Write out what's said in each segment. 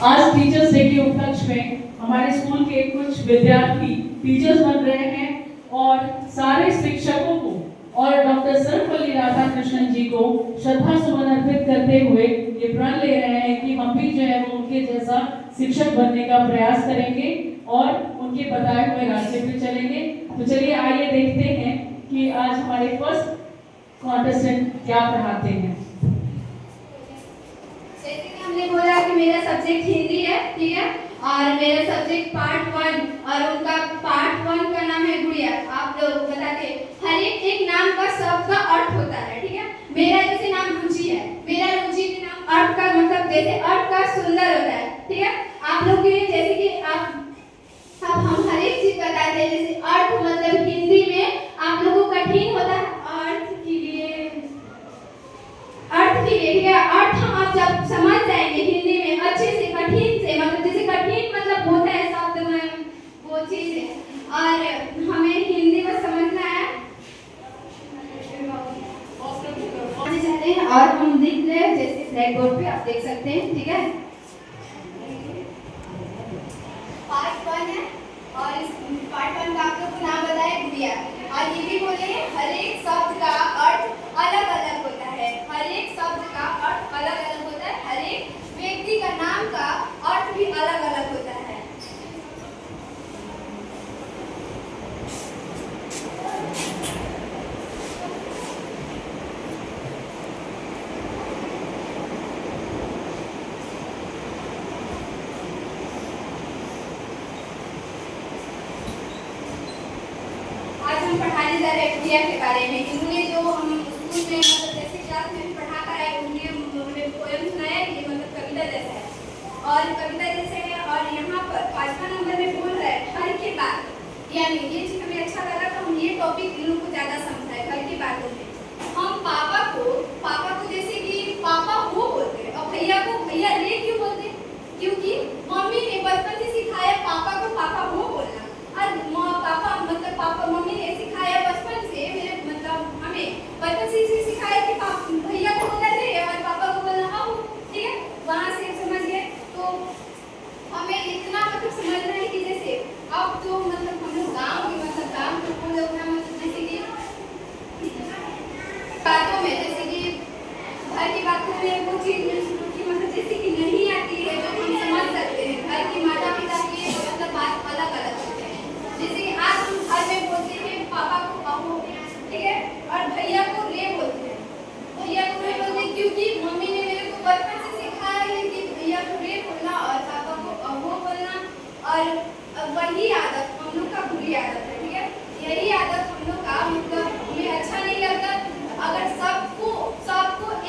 आज teachers day के उपलक्ष्य में हमारे स्कूल के कुछ विद्यार्थी टीचर्स बन रहे हैं और सारे शिक्षकों को और डॉक्टर सर्वपल्ली राधाकृष्णन जी को श्रद्धा सुमन अर्पित करते हुए ये प्रण ले रहे हैं कि हम भी जो है वो उनके जैसा शिक्षक बनने का प्रयास करेंगे और उनके बताए हुए रास्ते पे चलेंगे। तो चलिए आइए देखते हैं कि आज हमारे फर्स्ट कॉन्टेस्टेंट क्या पढ़ाते हैं। जैसे कि हमने बोला कि मेरा सब्जेक्ट हिंदी है, ठीक है, और मेरा सब्जेक्ट पार्ट 1 और उनका पार्ट 1 का नाम है गुड़िया। आप लोग बताते हर एक नाम का शब्द का अर्थ होता है, ठीक है। मेरा जैसे नाम रुचि है, मेरा रुचि के नाम अर्थ का मतलब जैसे अर्थ का सुंदर होता है, ठीक है। आप लोग के जैसे कि आप अब हम हर एक चीज बताते हैं, जैसे अर्थ मतलब हिंदी में आप लोगों को कठिन होता है अर्थ के लिए, ठीक है। अर्थ हम आप जब समझ जाएंगे हिंदी में अच्छे से, कठिन से मतलब जैसे कठिन मतलब होता है शब्द में वो चीज है, और हमें हिंदी में समझना है और हम लिख रहे हैं जैसे ब्लैक बोर्ड पे आप देख सकते हैं, ठीक है। पार्ट 1 है और इस पार्ट 1 का आप लोग को नाम बताया गुड़िया, और ये भी बोले हर एक शब्द का अर्थ अलग अलग होता है, हर एक शब्द का अर्थ अलग अलग होता है, हर एक व्यक्ति का नाम का अर्थ भी अलग अलग होता है। पढ़ाने जा रहे हैं गुड़िया के बारे में। इन्होंने जो हम स्कूल में मतलब जैसे क्लास में भी पढ़ा कर आए, उन्होंने पोएम सुनाया, ये मतलब कविता जैसा है और कविता जैसे है। और यहाँ पर 5वां नंबर में बोल रहा है घर की बात, यानी ये चीज हमें अच्छा लगा तो हम ये टॉपिक इन लोगों को ज्यादा समझाए। घर की बातों में हम पापा को जैसे कि पापा वो बोलते हैं और भैया को भैया रे क्यों बोलते हैं, क्योंकि मम्मी ने बचपन से सिखाया पापा को पापा वो बोलना, और पापा मतलब पापा मम्मी ने सिखाया बचपन से, मेरे मतलब हमें बचपन से सिखाया कि भैया को बोलना रे और पापा को बोलना हाँ, ठीक है। वहाँ से समझ गए तो हमें इतना मतलब समझना है कि जैसे अब जो मतलब हम लोग गाँव के मतलब गाँव के लोग ना मतलब जैसे कि बातों में जैसे कि घर की बातों में वो चीज की मतलब जैसे कि नहीं आती है जो हम समझ सकते हैं। घर की माता पिता की मतलब बात अलग अलग होते हैं, जैसे कि आज हम घर में बोलते हैं पापा को बहू, ठीक है, और भैया को रे बोलते हैं। भैया को रे बोलते हैं क्योंकि मम्मी ने मेरे को बचपन से सिखाया है कि भैया को रे बोलना और पापा को बहू बोलना, और वही आदत हम लोग का बुरी आदत है, ठीक है। यही आदत हम लोग का मतलब हमें अच्छा नहीं लगता। अगर सबको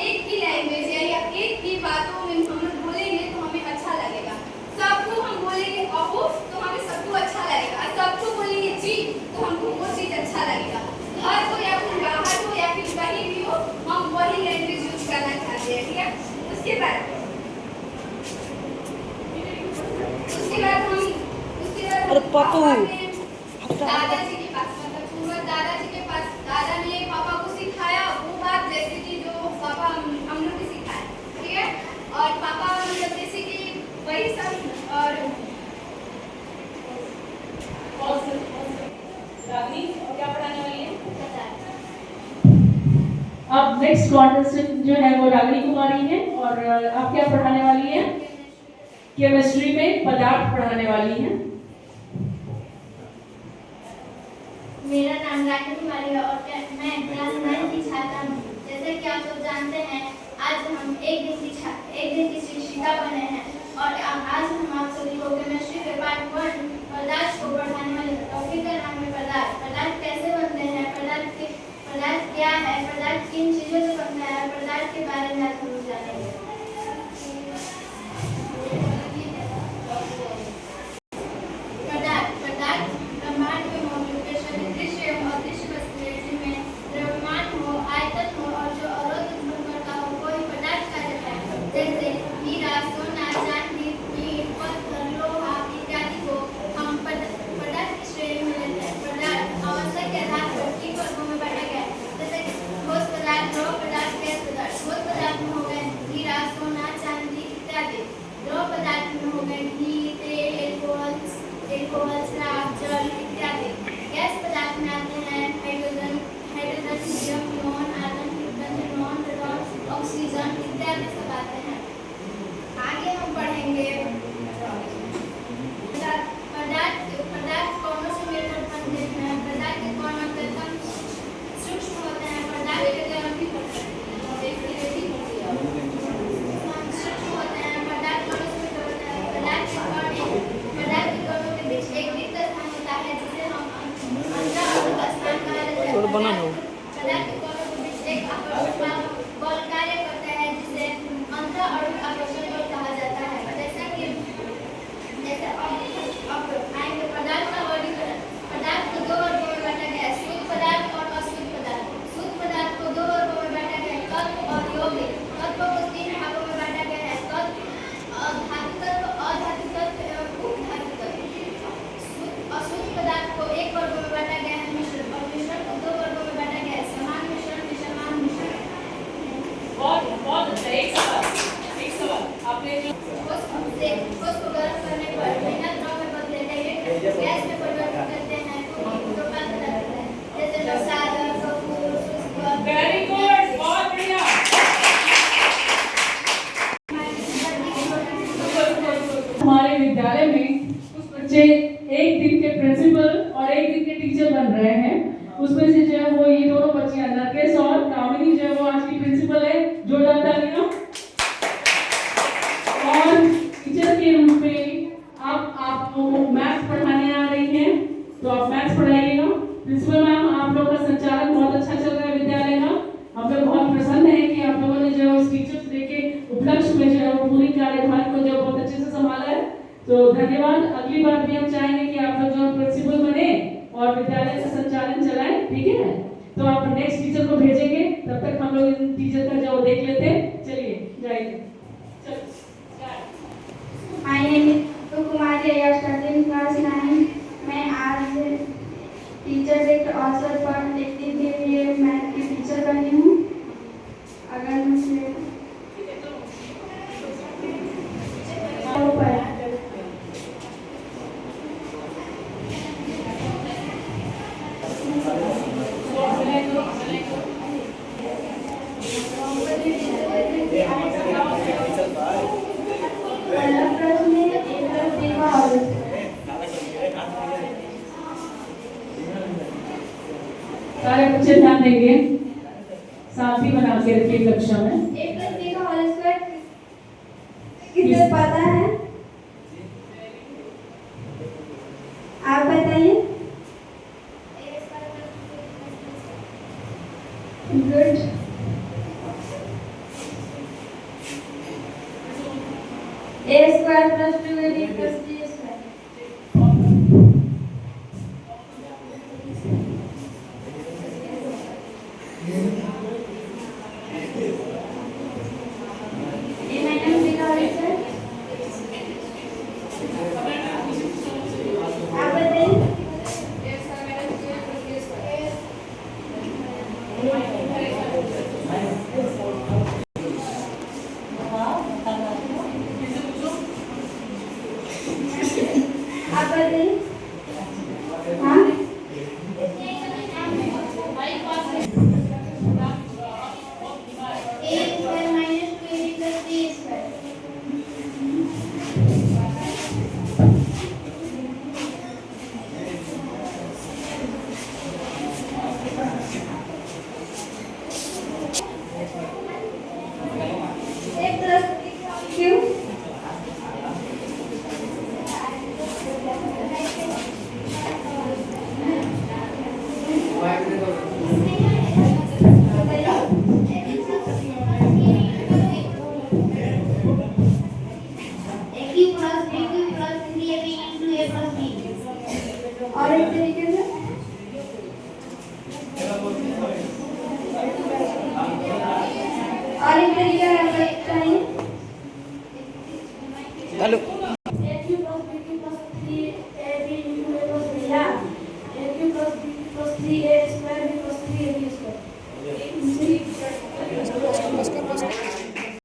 एक ही लैंग्वेज या एक ही बातों में हम लोग बोलेंगे तो हमें अच्छा लगेगा। सबको हम बोलेंगे अबू तो हमें सबको अच्छा लगेगा, और सबको बोलेंगे जी तो हमको वो चीज अच्छा लगेगा। घर हो या फिर बाहर हो या फिर कहीं भी हो, हम वही लैंग्वेज यूज करना चाहते हैं, ठीक है। उसके बाद हम दादाजी के पास मतलब दादाजी के पास दादा ने पापा को सिखाया वो बात जैसे कि जो पापा हम लोग को सिखाया, ठीक है। और पापा मतलब जैसे कि वही सब। और रागनी क्या पढ़ाने वाली है? अब नेक्स्ट कॉन्टेस्टेंट जो है वो रागनी कुमारी है और आप क्या पढ़ाने वाली हैं? केमिस्ट्री में पदार्थ पढ़ाने वाली हैं। मेरा नाम रागनी कुमारी है और मैं क्लास 9 की छात्रा हूँ। जैसे कि आप लोग जानते हैं आज हम एक दिन की शिक्षिका बने हैं और आज हम आप सभी को केमिस्ट्री के पार्ट 1 पदार्थ को पढ़ाने वाले टॉपिक का नाम है पदार्थ। पदार्थ कैसे बनते हैं, पदार्थ क्या है, पदार्थ किन चीजों से बनता है, पदार्थ के बारे में आज हम जानेंगे। पदार्थ ब्रह्मांड में मौजूद दृश्य एवं अदृश्य वस्तुएं जिनमें द्रव्यमान हो, आयतन हो और जो अवरोध उत्पन्न करता हो वो ही पदार्थ कहलाता है। जैसे हीरा, सोना, चांदी, मीट, पत्थर, लोहा इत्यादि को हम पदार्थ की श्रेणी में लेते हैं। पदार्थ आवश्यक के आधार पर 3 वर्गों में बांटा गया है, जैसे ठोस पदार्थ, द्रव पदार्थ, गैस पदार्थ। ठोस पदार्थ में हो गए हीरा, इत्यादि सब आते हैं। आगे हम पढ़ेंगे पदार्थ कौनों से मिलकर बनते हैं। पदार्थ के कौन अत्यंत सूक्ष्म होते हैं। पदार्थ के सूक्ष्म होते हैं। पदार्थ कौनों से मिलकर होते हैं। पदार्थ के कणों के बीच एक रिक्त स्थान होता है जिसे हम अंतःअणु स्थान कहा जाता है। पदार्थ के कणों के बीच एक आकर्षण बल कार्य करता है जिसे अंतःअणु आकर्षण बल कहा जाता है। जैसे अब आएंगे पदार्थ का वर्गीकरण। पदार्थ को दो वर्गों में बांटा गया है, शुद्ध पदार्थ और अशुद्ध पदार्थ। शुद्ध पदार्थ को दो वर्गों में बांटा गया है, तत्व और यौगिक। तत्व को तीन भागों में बांटा गया है, तत्व, धातु तत्व, अधातु तत्व एवं उपधातु तत्व। अशुद्ध पदार्थ को एक वर्ग में बांटा गया है, मिश्रण, और मिश्रण को दो वर्गों में बांटा गया है, समान मिश्रण, विषमान मिश्रण। बहुत अच्छा। एक सवाल आपने जो उसको गर्म करने पर बिना द्रव में बदले डायरेक्ट गैस में परिवर्तित करते हैं तो प्रोपान पदार्थ है, जैसे मसाला, कपूर, शुष्क। वेरी गुड, बहुत बढ़िया। हमारे विद्यालय में कुछ बच्चे एक दिन के प्रिंसिपल और एक दिन के टीचर बन रहे हैं। उसमें से जो है वो ये दोनों बच्चियां नरकेश और कामिनी जो है वो आज की प्रिंसिपल है। जोरदार तालियां। और टीचर के रूप में अब आपको मैथ्स पढ़ाने आ रही हैं, तो आप मैथ्स पढ़ाइएगा। प्रिंसिपल मैम, आप लोगों का संचालन बहुत अच्छा चल रहा है विद्यालय का। हम लोग बहुत प्रसन्न हैं कि आप लोगों ने जो है टीचर्स डे के उपलक्ष्य में जो है वो पूरी कार्यभार को जो बहुत अच्छे से संभाला है, तो धन्यवाद। अगली बार भी हम चाहेंगे कि आप लोग जो प्रिंसिपल बने और विद्यालय का संचालन चलाएं, ठीक है। तो आप नेक्स्ट टीचर को भेजेंगे, तब तक हम लोग इन टीचर का जो देख लेते हैं। चलिए जाइए। My name is Kumari. I am studying class 9. मैं आज टीचर डे के अवसर पर एक दिन के लिए मैथ की टीचर बनी हूँ। अगर मुझे सारे बच्चे ध्यान देंगे, साथी बना के रखिए कक्षा में। A+B का होल स्क्वायर किसे पता है? आप बताइए। Good. A square plus 2AB plus B square. और एक तरीके से